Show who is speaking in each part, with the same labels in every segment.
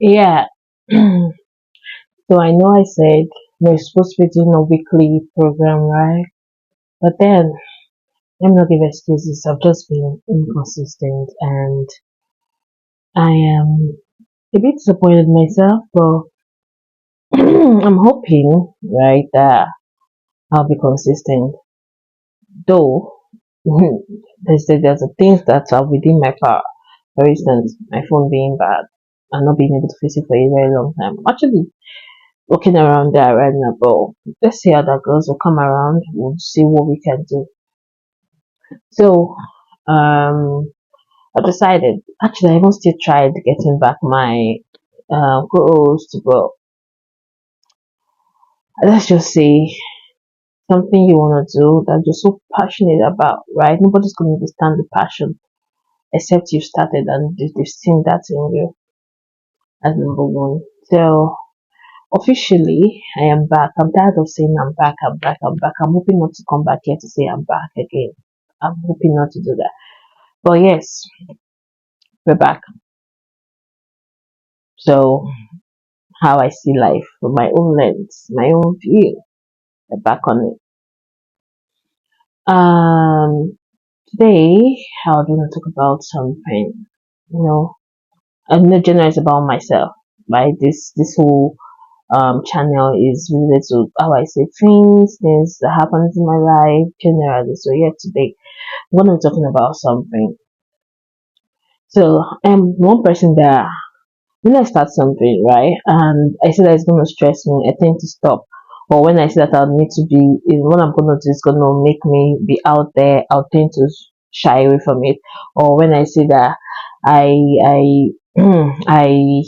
Speaker 1: Yeah. So I know I said we're supposed to be doing a weekly program, right? But then let me not give excuses. I've just been inconsistent and I am a bit disappointed myself, but I'm hoping, right, that I'll be consistent. Though there's a things that are within my power. For instance, my phone being bad and not being able to fix it for a very long time. Actually, looking around there right now, but let's see how that goes. We'll come around, we'll see what we can do. So, I decided, actually, I even still tried getting back my co-host, but let's just say something you want to do that you're so passionate about, right? Nobody's going to understand the passion except you've started and they've seen that in you as number one. So, officially, I am back. I'm tired of saying I'm back, I'm back, I'm back. I'm hoping not to come back here to say I'm back again. I'm hoping not to do that. But yes, we're back. So, how I see life from my own lens, my own view, we're back on it. Today, I want to talk about something. You know, I'm not general is about myself, right? This whole channel is related to how I say things that happens in my life generally. So yeah, today I'm gonna be talking about something. So I'm one person that when I start something, right, and I see that it's gonna stress me, I tend to stop. Or when I see that I need to be what I'm gonna do is gonna make me be out there, I'll tend to shy away from it. Or when I see that I I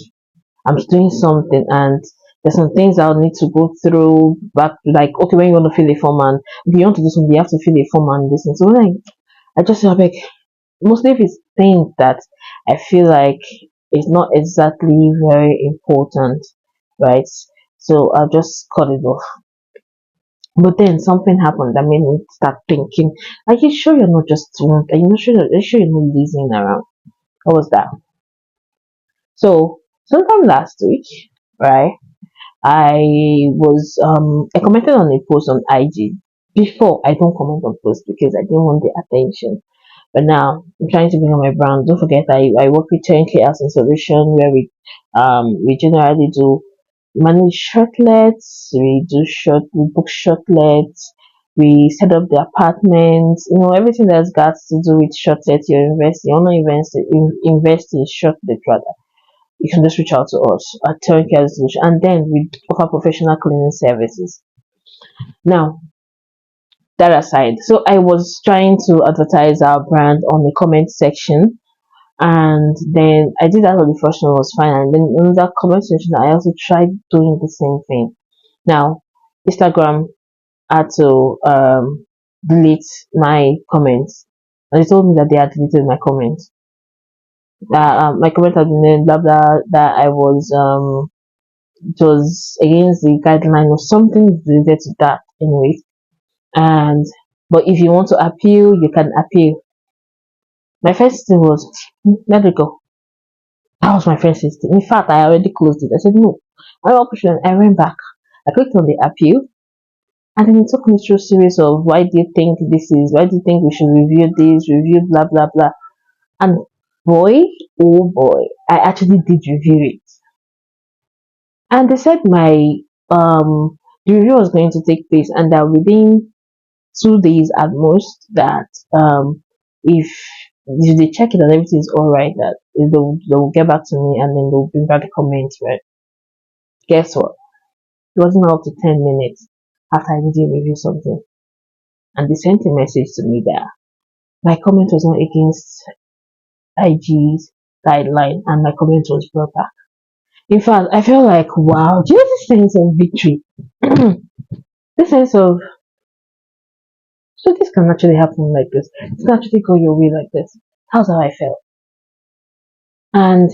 Speaker 1: I'm doing something and there's some things I'll need to go through but like okay when you want to fill a form and if you want to do something you have to fill a form and listen. So when I just feel like mostly if it's things that I feel like it's not exactly very important, right? So I'll just cut it off. But then something happened that made me start thinking, are you sure you're not just are you not sure are you sure you're not lazing around? What was that? So sometime last week, right? I I commented on a post on IG. Before I don't comment on posts because I didn't want the attention. But now I'm trying to bring on my brand. Don't forget I work with 10K as a solution where we generally do manage shortlets, we book shortlets, we set up the apartments, everything that's got to do with shortlets you wanna invest in shortlet rather you can just reach out to us at Turnkey Solution, and then we offer professional cleaning services. Now, that aside, so I was trying to advertise our brand on the comment section, and then I did that on the first one was fine, and then in that comment section, I also tried doing the same thing. Now, Instagram had to delete my comments, and they told me that they had deleted my comments. That my comment had been blah blah that I was it was against the guideline or something related to that anyway. And but if you want to appeal, you can appeal. My first thing was let it go. That was my first instinct. In fact, I already closed it. I said no. I went back. I clicked on the appeal and then it took me through a series of why do you think this is why do you think we should review this, review blah blah blah. And boy, oh boy, I actually did review it. And they said my the review was going to take place and that within 2 days at most that if they check it and everything is all right that they'll get back to me and then they'll bring back the comments right. Guess what? It wasn't up to 10 minutes after I did review something and they sent a message to me that my comment was not against IG's guideline and my comment was brought back. In fact, I felt like wow, do you know this sense of victory? This sense of so this can actually happen like this. This can actually go your way like this. How's how I felt? And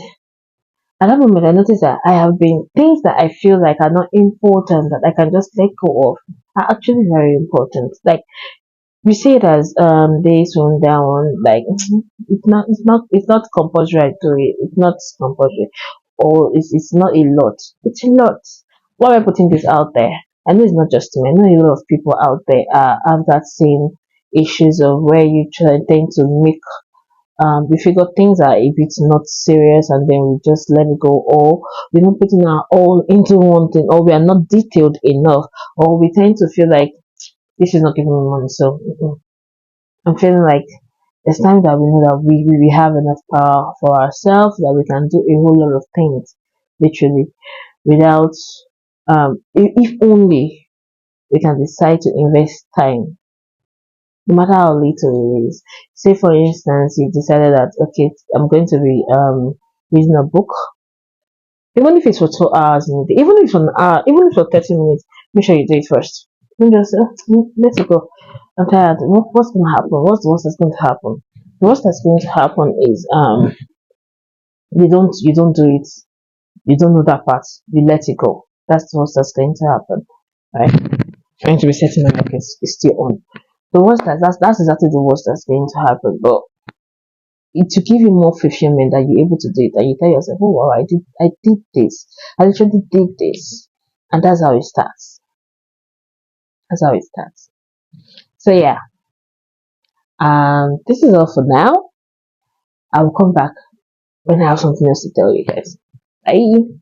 Speaker 1: at that moment, I noticed that I have been things that I feel like are not important that I can just let go of are actually very important. Like we say it as days one down, like it's not compulsory to it. It's not compulsory. or it's not a lot. It's a lot. Why am I putting this out there? I know it's not just me. I know a lot of people out there have that same issues of where you tend to make we figure things are a bit not serious and then we just let it go, or we're not putting our all into one thing, or we are not detailed enough, or we tend to feel like this is not giving me money. So I'm feeling like it's time that we know that we have enough power for ourselves, that we can do a whole lot of things literally without if only we can decide to invest time, no matter how little it is. Say for instance, you decided that okay, I'm going to be reading a book, even if it's for 2 hours in a day, even if it's for an hour, even if it's for 30 minutes, make sure you do it first. Don't just say, let's go. I'm tired. What's going to happen? What's the worst that's going to happen? The worst that's going to happen is you don't do it. You don't know that part. You let it go. That's the worst that's going to happen, right? Trying to reset my life is still on. The worst that's exactly the worst that's going to happen. But to give you more fulfillment that you're able to do it, and you tell yourself, oh wow, I did this. I literally did this. And that's how it starts. That's how it starts. So yeah, this is all for now. I will come back when I have something else to tell you guys. Bye.